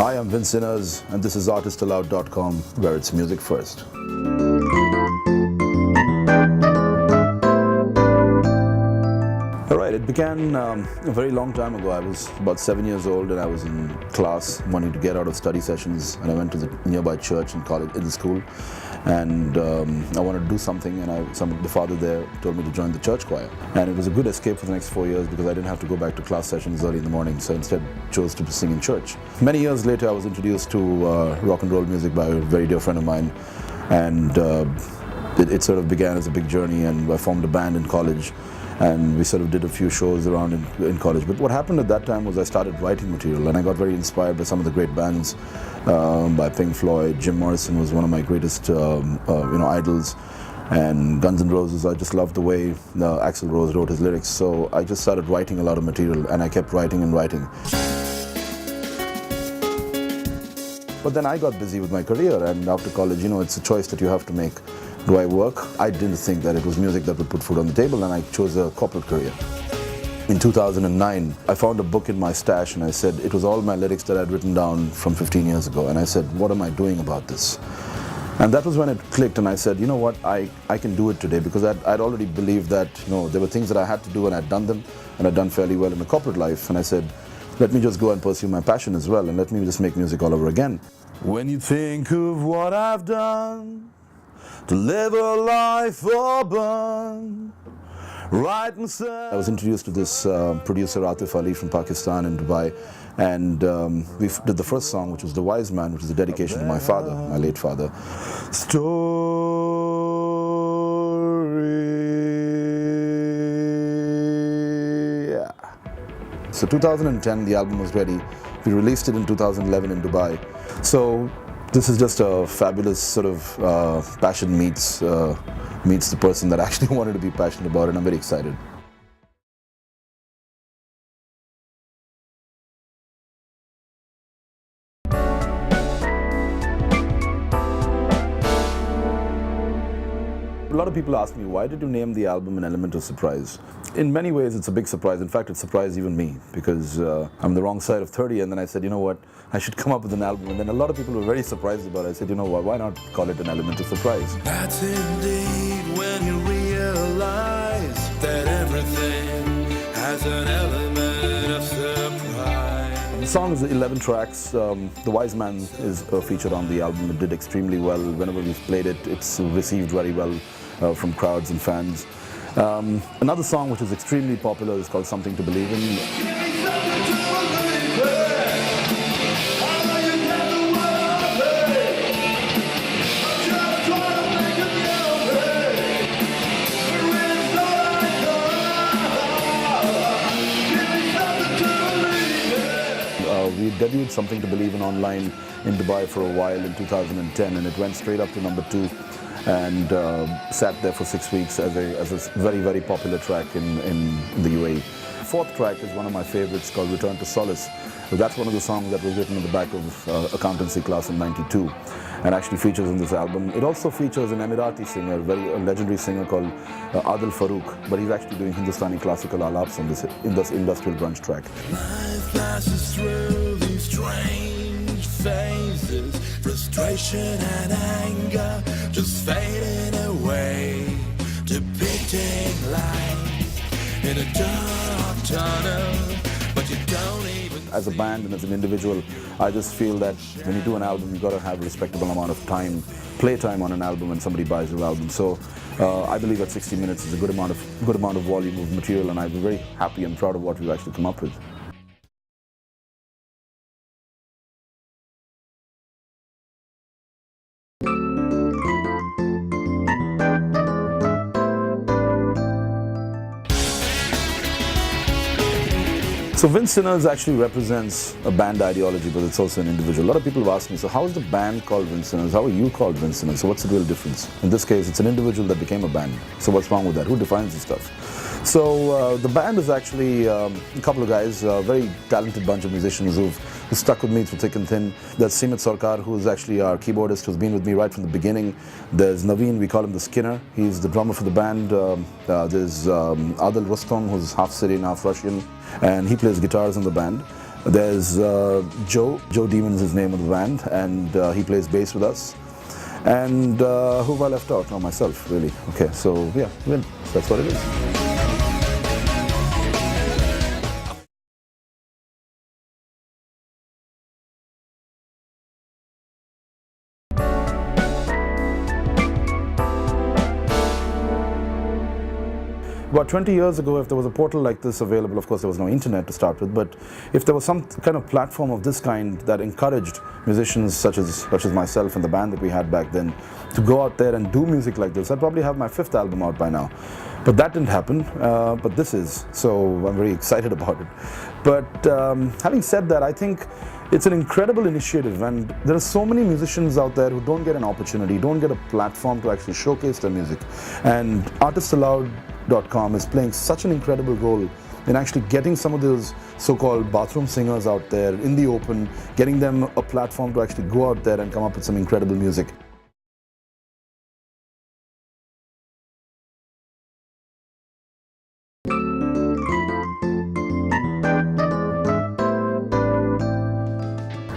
Hi, I'm Vin Sinners, and this is artistaloud.com, where it's music first. Alright, it began a very long time ago. I was about 7 years old and I was in class wanting to get out of study sessions, and I went to the nearby church in college, in the school, and I wanted to do something, and the father there told me to join the church choir. And it was a good escape for the next 4 years because I didn't have to go back to class sessions early in the morning, so instead chose to sing in church. Many years later I was introduced to rock and roll music by a very dear friend of mine, and it sort of began as a big journey, and I formed a band in college. And we sort of did a few shows around in college. But what happened at that time was I started writing material, and I got very inspired by some of the great bands, by Pink Floyd. Jim Morrison was one of my greatest idols, and Guns N' Roses. I just loved the way Axl Rose wrote his lyrics. So I just started writing a lot of material, and I kept writing and writing. But then I got busy with my career, and after college, it's a choice that you have to make. Do I work? I didn't think that it was music that would put food on the table, and I chose a corporate career. In 2009, I found a book in my stash, and I said, it was all my lyrics that I'd written down from 15 years ago, and I said, what am I doing about this? And that was when it clicked, and I said, you know what, I can do it today, because I'd already believed that there were things that I had to do, and I'd done them, and I'd done fairly well in the corporate life, and I said, let me just go and pursue my passion as well, and let me just make music all over again. When you think of what I've done, to live a life urban, right and sad. I was introduced to this producer Atif Ali from Pakistan in Dubai, and we did the first song, which was The Wise Man, which is a dedication to my father, my late father. Story. Yeah. So 2010, the album was ready. We released it in 2011 in Dubai. So this is just a fabulous sort of passion meets the person that I actually wanted to be passionate about, and I'm very excited. A lot of people ask me, why did you name the album An Element of Surprise? In many ways, it's a big surprise. In fact, it surprised even me, because I'm the wrong side of 30, and then I said, you know what, I should come up with an album. And then a lot of people were very surprised about it. I said, you know what, why not call it An Element of Surprise? That's indeed when you realize that everything has an element of surprise. The song is 11 tracks. The Wise Man is featured on the album. It did extremely well. Whenever we've played it, it's received very well from crowds and fans. Another song which is extremely popular is called Something to Believe In. We debuted Something to Believe In online in Dubai for a while in 2010, and it went straight up to number 2 and sat there for 6 weeks as a very, very popular track in the UAE. Fourth track is one of my favorites, called Return to Solace. That's one of the songs that was written in the back of accountancy class in '92 and actually features in this album. It also features an Emirati singer, a legendary singer called Adil Farouk, but he's actually doing Hindustani classical alaps on this industrial grunge track. Life passes through these strange phases, frustration and anger just fading away, depicting life in a dark tunnel, but you don't even... As a band and as an individual, I just feel that when you do an album, you've got to have a respectable amount of time, play time on an album when somebody buys your album. So I believe that 60 minutes is a good amount of volume of material, and I'm very happy and proud of what we've actually come up with. So Vin Sinners actually represents a band ideology, but it's also an individual. A lot of people have asked me, so how is the band called Vin Sinners? How are you called Vin Sinners? So what's the real difference? In this case, it's an individual that became a band. So what's wrong with that? Who defines this stuff? So the band is actually a couple of guys, a very talented bunch of musicians who stuck with me through thick and thin. There's Simit Sarkar, who is actually our keyboardist, who's been with me right from the beginning. There's Naveen, we call him the Skinner. He's the drummer for the band. There's Adil Rustam, who's half Syrian, half Russian, and he plays guitars in the band. There's Joe Demon's his name of the band, and he plays bass with us. And who have I left out? No, myself, really. Okay, so yeah, Vin. So that's what it is. About 20 years ago, if there was a portal like this available, of course there was no internet to start with, but if there was some kind of platform of this kind that encouraged musicians such as myself and the band that we had back then to go out there and do music like this, I'd probably have my 5th album out by now. But that didn't happen, but this is, so I'm very excited about it. But having said that, I think it's an incredible initiative, and there are so many musicians out there who don't get an opportunity, don't get a platform to actually showcase their music. And artistallowed.com is playing such an incredible role in actually getting some of those so-called bathroom singers out there in the open, getting them a platform to actually go out there and come up with some incredible music.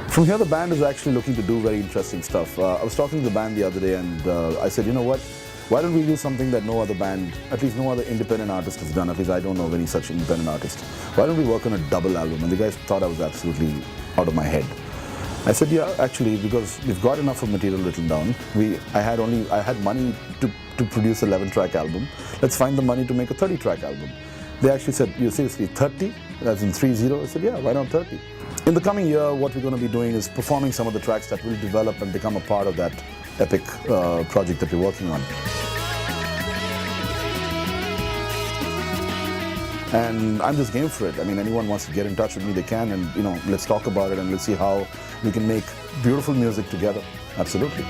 From here, the band is actually looking to do very interesting stuff. I was talking to the band the other day, and I said, you know what? Why don't we do something that no other band, at least no other independent artist has done? At least I don't know of any such independent artist. Why don't we work on a double album? And the guys thought I was absolutely out of my head. I said, yeah, actually, because we've got enough of material written down. I had money to produce an 11-track album. Let's find the money to make a 30-track album. They actually said, you seriously, 30? As in 30? I said, yeah, why not 30? In the coming year, what we're going to be doing is performing some of the tracks that will develop and become a part of that epic project that we're working on. And I'm just game for it. I mean, anyone wants to get in touch with me, they can, and let's talk about it and let's see how we can make beautiful music together. Absolutely.